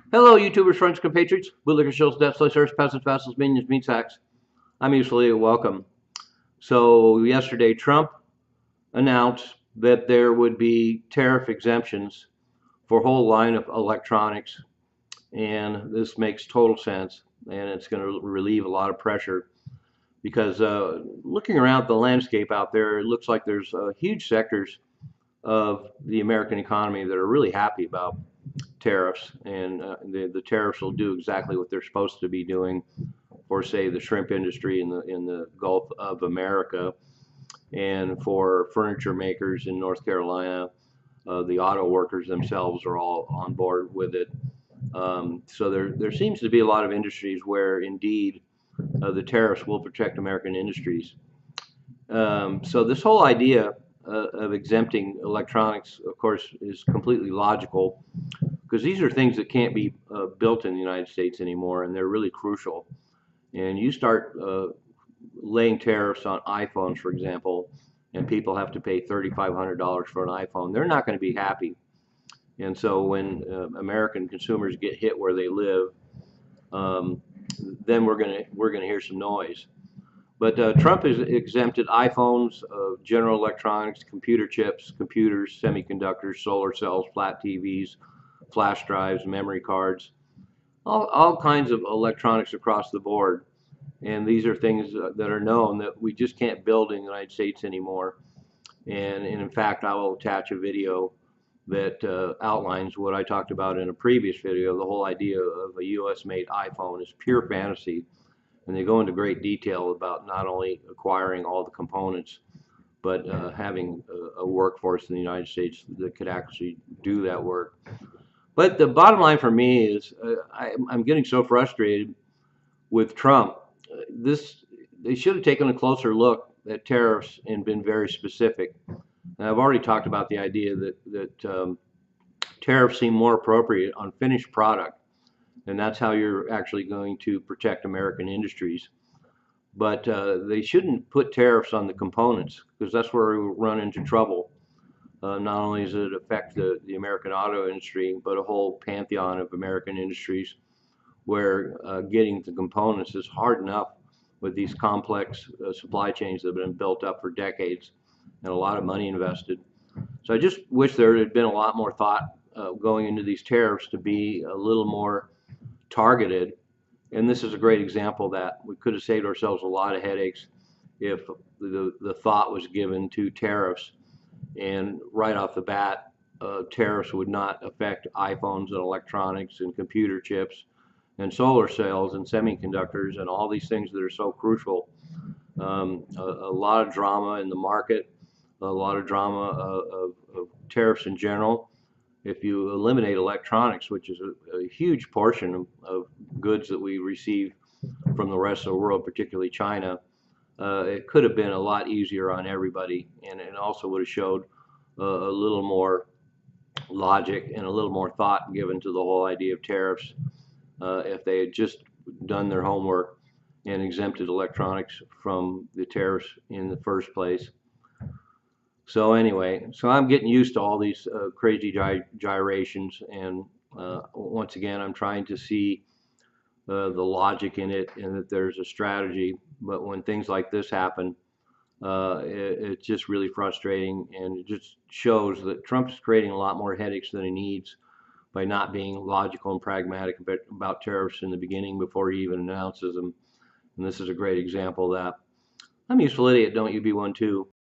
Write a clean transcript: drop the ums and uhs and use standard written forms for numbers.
Hello, YouTubers, friends, compatriots, bootlickers, shills, debt slicers, peasants, vassals, minions, meat sacks. I'm usually welcome. So yesterday, Trump announced that there would be tariff exemptions for a whole line of electronics, and this makes total sense, and it's going to relieve a lot of pressure because looking around the landscape out there, it looks like there's huge sectors of the American economy that are really happy about tariffs, and the tariffs will do exactly what they're supposed to be doing for, say, the shrimp industry in the Gulf of America, and for furniture makers in North Carolina. The auto workers themselves are all on board with it. So there seems to be a lot of industries where indeed the tariffs will protect American industries. So this whole idea of exempting electronics, of course, is completely logical because these are things that can't be built in the United States anymore, and they're really crucial. And you start laying tariffs on iPhones, for example, and people have to pay $3,500 for an iPhone, they're not going to be happy. And so when American consumers get hit where they live, um, then we're gonna hear some noise. But Trump has exempted iPhones, general electronics, computer chips, computers, semiconductors, solar cells, flat TVs, flash drives, memory cards, all kinds of electronics across the board. And these are things that are known that we just can't build in the United States anymore. And in fact, I will attach a video that outlines what I talked about in a previous video. The whole idea of a US made iPhone is pure fantasy. And they go into great detail about not only acquiring all the components, but having a workforce in the United States that could actually do that work. But the bottom line for me is I'm getting so frustrated with Trump. This They should have taken a closer look at tariffs and been very specific. And I've already talked about the idea that tariffs seem more appropriate on finished product, and that's how you're actually going to protect American industries. But they shouldn't put tariffs on the components because that's where we run into trouble. Not only does it affect the American auto industry, but a whole pantheon of American industries where getting the components is hard enough with these complex supply chains that have been built up for decades and a lot of money invested. So I just wish there had been a lot more thought going into these tariffs to be a little more targeted. And this is a great example that we could have saved ourselves a lot of headaches if the thought was given to tariffs. And right off the bat, tariffs would not affect iPhones and electronics and computer chips and solar cells and semiconductors and all these things that are so crucial. A lot of drama in the market, a lot of drama of tariffs in general. If you eliminate electronics, which is a huge portion of goods that we receive from the rest of the world, particularly China, it could have been a lot easier on everybody, and it also would have showed a little more logic and a little more thought given to the whole idea of tariffs if they had just done their homework and exempted electronics from the tariffs in the first place. So anyway, so I'm getting used to all these crazy gyrations, and once again, I'm trying to see the logic in it and that there's a strategy. But when things like this happen, it's just really frustrating, and it just shows that Trump's creating a lot more headaches than he needs by not being logical and pragmatic about tariffs in the beginning before he even announces them. And this is a great example of that. I'm a useful idiot, don't you be one too?